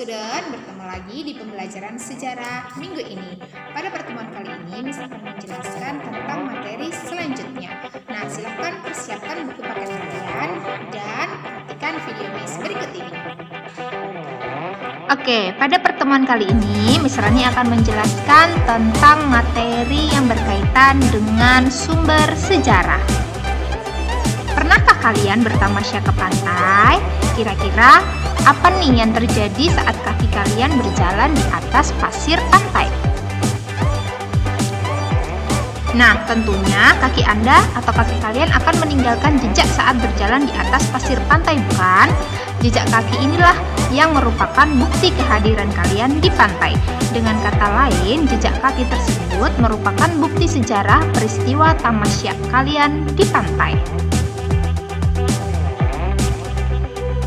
student, bertemu lagi di pembelajaran sejarah minggu ini. Pada pertemuan kali ini, Miss akan menjelaskan tentang materi selanjutnya. Nah, silahkan persiapkan buku paket kalian dan perhatikan video Miss berikut ini. Oke, pada pertemuan kali ini, Miss Rani akan menjelaskan tentang materi yang berkaitan dengan sumber sejarah. Pernahkah kalian bertamasya ke pantai? Kira-kira apa nih yang terjadi saat kaki kalian berjalan di atas pasir pantai? Nah, tentunya kaki Anda atau kaki kalian akan meninggalkan jejak saat berjalan di atas pasir pantai, bukan? Jejak kaki inilah yang merupakan bukti kehadiran kalian di pantai. Dengan kata lain, jejak kaki tersebut merupakan bukti sejarah peristiwa tamasya kalian di pantai.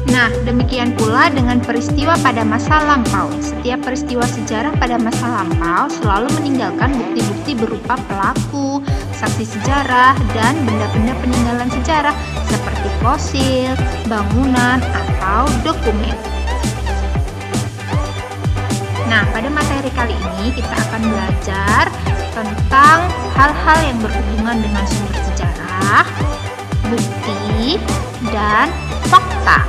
Nah, demikian pula dengan peristiwa pada masa lampau. Setiap peristiwa sejarah pada masa lampau selalu meninggalkan bukti-bukti berupa pelaku, saksi sejarah, dan benda-benda peninggalan sejarah seperti fosil, bangunan, atau dokumen. Nah, pada materi kali ini kita akan belajar tentang hal-hal yang berhubungan dengan sumber sejarah, bukti, dan fakta.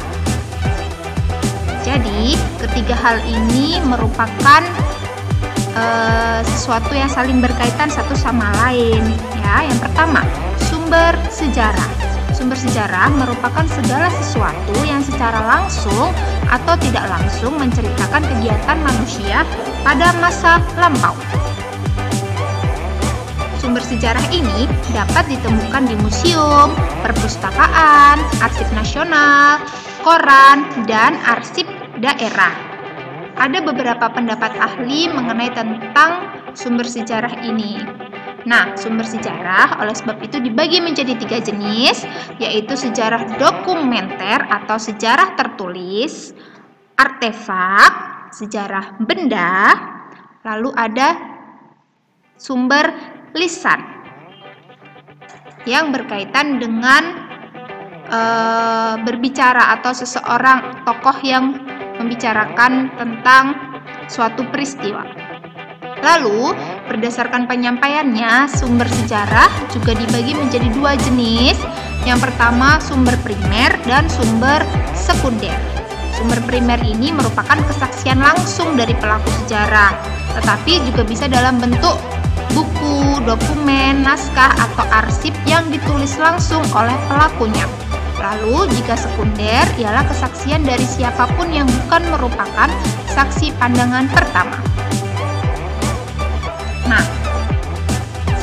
Jadi, ketiga hal ini merupakan sesuatu yang saling berkaitan satu sama lain. Ya, yang pertama, sumber sejarah. Sumber sejarah merupakan segala sesuatu yang secara langsung atau tidak langsung menceritakan kegiatan manusia pada masa lampau. Sumber sejarah ini dapat ditemukan di museum, perpustakaan, arsip nasional, koran, dan arsip daerah. Ada beberapa pendapat ahli mengenai tentang sumber sejarah ini. Nah, sumber sejarah oleh sebab itu dibagi menjadi 3 jenis, yaitu sejarah dokumenter atau sejarah tertulis, artefak, sejarah benda, lalu ada sumber lisan yang berkaitan dengan berbicara atau seseorang tokoh yang membicarakan tentang suatu peristiwa. Lalu, berdasarkan penyampaiannya, sumber sejarah juga dibagi menjadi 2 jenis. Yang pertama, sumber primer dan sumber sekunder. Sumber primer ini merupakan kesaksian langsung dari pelaku sejarah, tetapi juga bisa dalam bentuk buku, dokumen, naskah, atau arsip yang ditulis langsung oleh pelakunya. Lalu, jika sekunder ialah kesaksian dari siapapun yang bukan merupakan saksi pandangan pertama. Nah,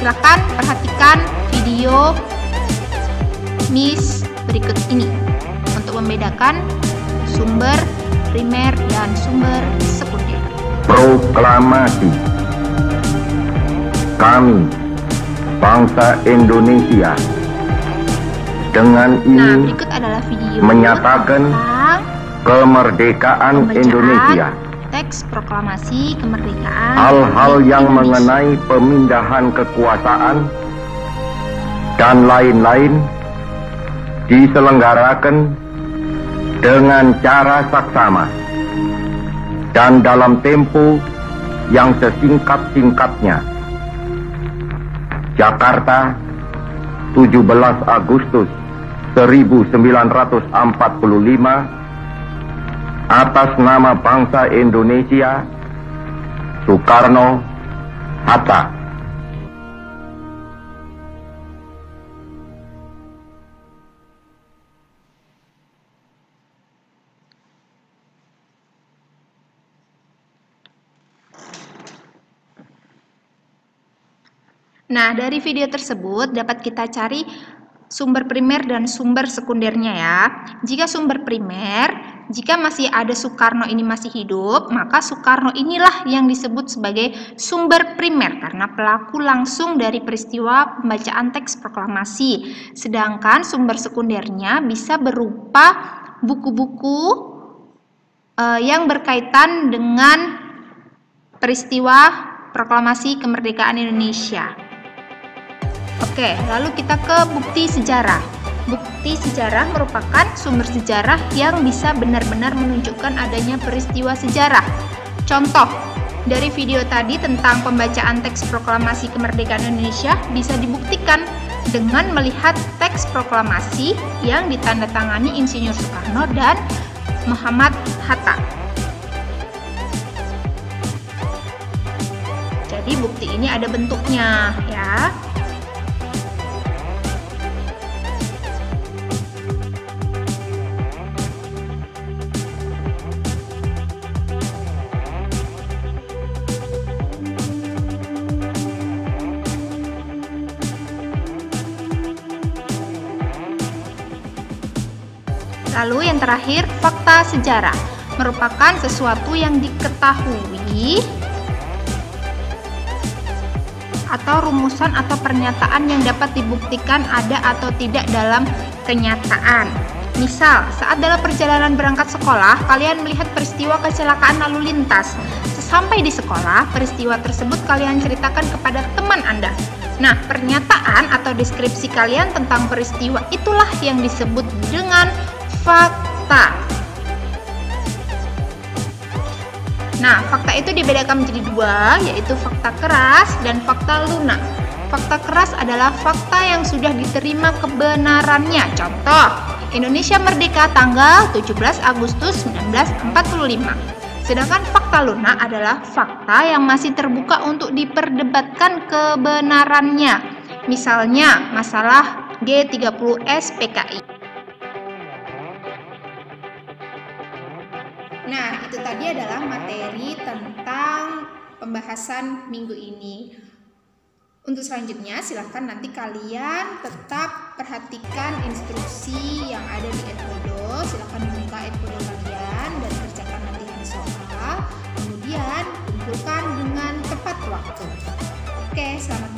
silakan perhatikan video Miss berikut ini untuk membedakan sumber primer dan sumber sekunder. Proklamasi. Kami, bangsa Indonesia, dengan ini berikut adalah video menyatakan kemerdekaan Indonesia. Teks proklamasi kemerdekaan. Hal-hal yang mengenai pemindahan kekuasaan dan lain-lain diselenggarakan dengan cara saksama dan dalam tempo yang sesingkat-singkatnya. Jakarta, 17 Agustus 1945, atas nama bangsa Indonesia, Soekarno Hatta. Nah, dari video tersebut dapat kita cari sumber primer dan sumber sekundernya ya. Jika sumber primer, jika masih ada Soekarno ini masih hidup, maka Soekarno inilah yang disebut sebagai sumber primer karena pelaku langsung dari peristiwa pembacaan teks proklamasi. Sedangkan sumber sekundernya bisa berupa buku-buku yang berkaitan dengan peristiwa proklamasi kemerdekaan Indonesia. Oke, lalu kita ke bukti sejarah. bukti sejarah merupakan sumber sejarah yang bisa benar-benar menunjukkan adanya peristiwa sejarah. Contoh, dari video tadi tentang pembacaan teks proklamasi kemerdekaan Indonesia bisa dibuktikan dengan melihat teks proklamasi yang ditandatangani Insinyur Soekarno dan Muhammad Hatta. Jadi bukti ini ada bentuknya ya. Lalu yang terakhir, fakta sejarah merupakan sesuatu yang diketahui atau rumusan atau pernyataan yang dapat dibuktikan ada atau tidak dalam kenyataan. Misal, saat dalam perjalanan berangkat sekolah, kalian melihat peristiwa kecelakaan lalu lintas. Sesampai di sekolah, peristiwa tersebut kalian ceritakan kepada teman Anda. Nah, pernyataan atau deskripsi kalian tentang peristiwa itulah yang disebut dengan fakta. Nah, fakta itu dibedakan menjadi dua, yaitu fakta keras dan fakta lunak. Fakta keras adalah fakta yang sudah diterima kebenarannya. Contoh, Indonesia merdeka tanggal 17 Agustus 1945. Sedangkan fakta lunak adalah fakta yang masih terbuka untuk diperdebatkan kebenarannya. Misalnya, masalah G30S PKI. Nah, itu tadi adalah materi tentang pembahasan minggu ini. Untuk selanjutnya, silahkan nanti kalian tetap perhatikan instruksi yang ada di Edmodo. Silahkan buka Edmodo kalian dan kerjakan latihan soal. Kemudian kumpulkan dengan tepat waktu. Oke, selamat